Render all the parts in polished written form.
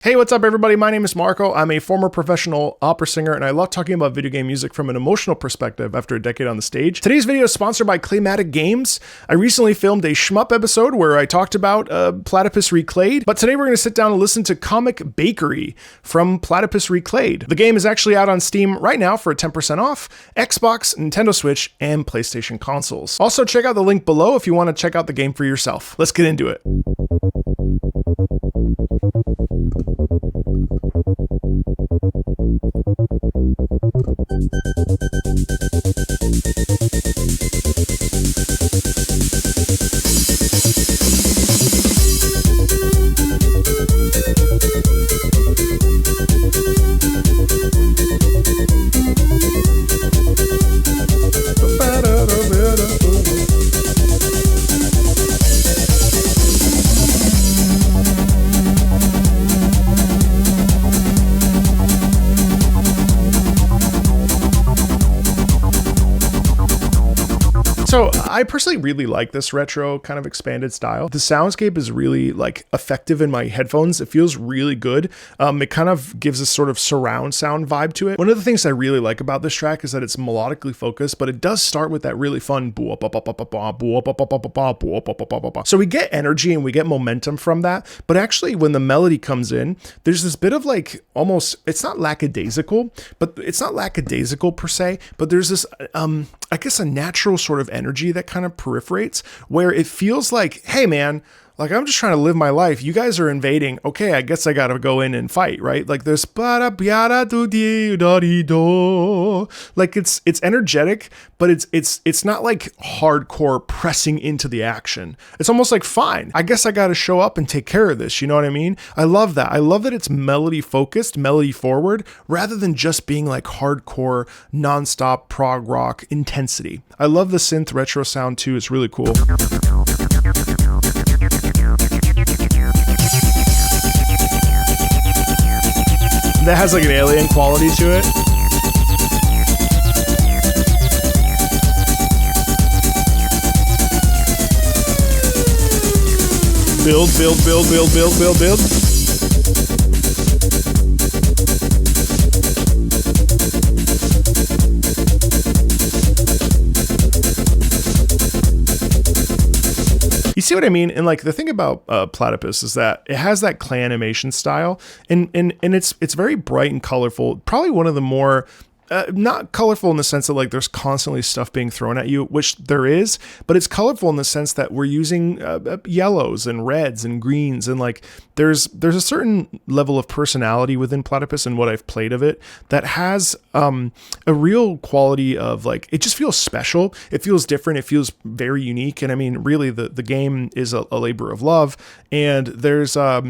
Hey, what's up everybody? My name is Marco. I'm a former professional opera singer and I love talking about video game music from an emotional perspective after a decade on the stage. Today's video is sponsored by Claymatic Games. I recently filmed a shmup episode where I talked about Platypus Reclayed, but today we're going to sit down and listen to Comic Bakery from Platypus Reclayed. The game is actually out on Steam right now for 10% off, Xbox, Nintendo Switch, and PlayStation consoles. Also, check out the link below if you want to check out the game for yourself. Let's get into it. So I personally really like this retro kind of expanded style. The soundscape is really like effective in my headphones. It feels really good. It kind of gives a sort of surround sound vibe to it. One of the things I really like about this track is that it's melodically focused, but it does start with that really fun boo up. So we get energy and we get momentum from that. But actually when the melody comes in, there's this bit of like almost, it's not lackadaisical, but it's not lackadaisical per se, but there's this, I guess a natural sort of energy that kind of proliferates where it feels like, hey man, like I'm just trying to live my life. You guys are invading. Okay, I guess I gotta go in and fight, right? Like there's like it's energetic, but it's not like hardcore pressing into the action. It's almost like fine. I guess I gotta show up and take care of this. You know what I mean? I love that. I love that it's melody focused, melody forward, rather than just being like hardcore, nonstop prog rock intensity. I love the synth retro sound too. It's really cool. That has like an alien quality to it. Build. You see what I mean? And like the thing about Platypus is that it has that clay animation style and it's very bright and colorful. Probably one of the more not colorful in the sense that like there's constantly stuff being thrown at you, which there is, but it's colorful in the sense that we're using yellows and reds and greens, and like there's a certain level of personality within Platypus and what I've played of it that has a real quality of like, it just feels special. It feels different. It feels very unique. And I mean, really the game is a labor of love, and there's a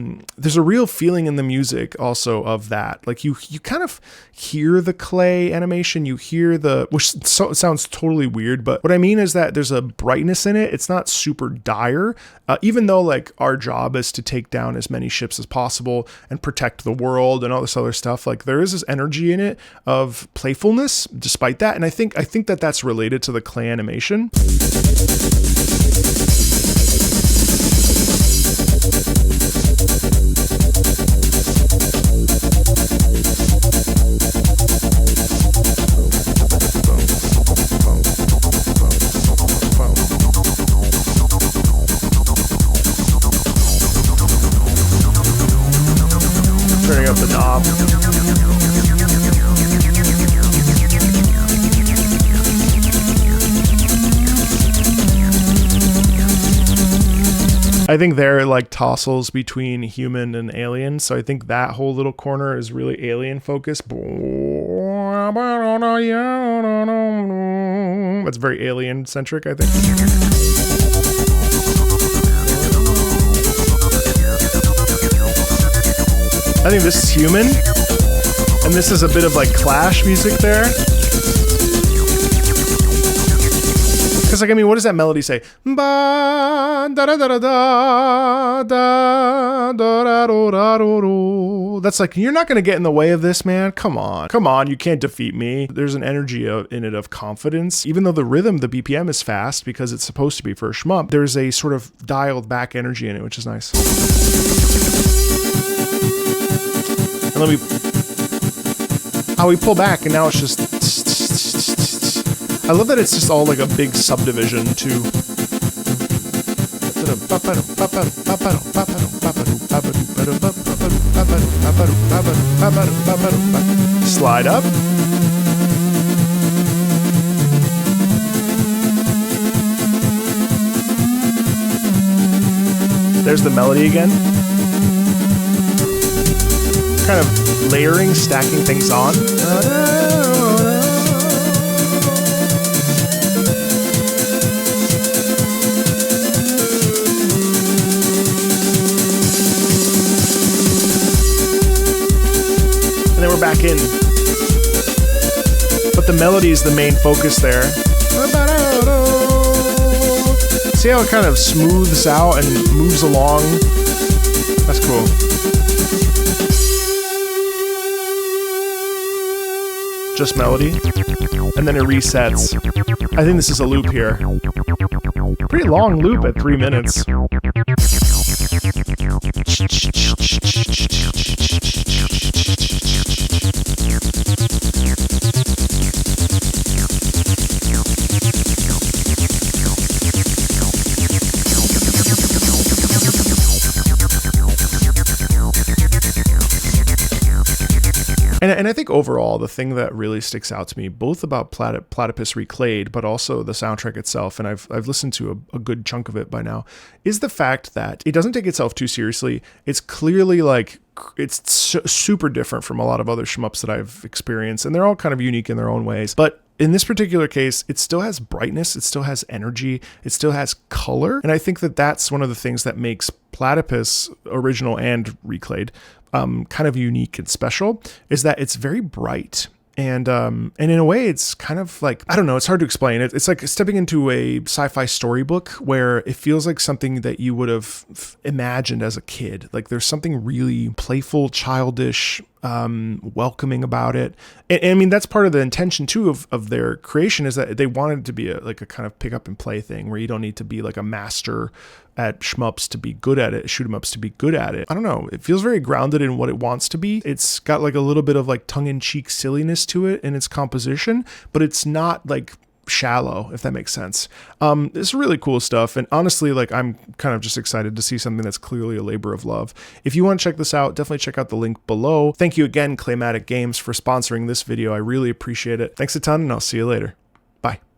real feeling in the music also of that. Like you kind of hear the clay animation, you hear which sounds totally weird, but what I mean is that there's a brightness in it. It's not super dire, even though like our job is to take down as many ships as possible and protect the world and all this other stuff. Like there is this energy in it of playfulness despite that, and I think that that's related to the clay animation. Turning up the knob. I think they're like tossles between human and alien, so I think that whole little corner is really alien focused. That's very alien centric, I think. I think this is human, and this is a bit of like Clash music there. Because like, I mean, what does that melody say? Ba da da da da da da da da da. That's like, you're not gonna get in the way of this, man. Come on, you can't defeat me. There's an energy in it of confidence, even though the rhythm, the BPM is fast because it's supposed to be for a shmup. There's a sort of dialed back energy in it, which is nice. And then we pull back, and now it's just. I love that it's just all like a big subdivision too. Slide up. There's the melody again. Kind of layering, stacking things on. And then we're back in. But the melody is the main focus there. See how it kind of smooths out and moves along? That's cool. Just melody. And then it resets. I think this is a loop here. Pretty long loop at 3 minutes. And I think overall, the thing that really sticks out to me, both about Platypus Reclayed, but also the soundtrack itself, and I've listened to a good chunk of it by now, is the fact that it doesn't take itself too seriously. It's clearly like, it's super different from a lot of other shmups that I've experienced, and they're all kind of unique in their own ways. But in this particular case, it still has brightness, it still has energy, it still has color. And I think that that's one of the things that makes Platypus, original and Reclayed, kind of unique and special, is that it's very bright. And in a way, it's kind of like, I don't know, it's hard to explain. It's like stepping into a sci-fi storybook where it feels like something that you would have imagined as a kid. Like there's something really playful, childish, welcoming about it. And I mean, that's part of the intention too of their creation, is that they wanted it to be like a kind of pick up and play thing where you don't need to be like a master at shmups to be good at it, shoot 'em ups to be good at it. I don't know. It feels very grounded in what it wants to be. It's got like a little bit of like tongue-in-cheek silliness to it in its composition, but it's not like shallow, if that makes sense. It's really cool stuff. And honestly, like I'm kind of just excited to see something that's clearly a labor of love. If you want to check this out, definitely check out the link below. Thank you again, Claymatic Games, for sponsoring this video. I really appreciate it. Thanks a ton, and I'll see you later. Bye.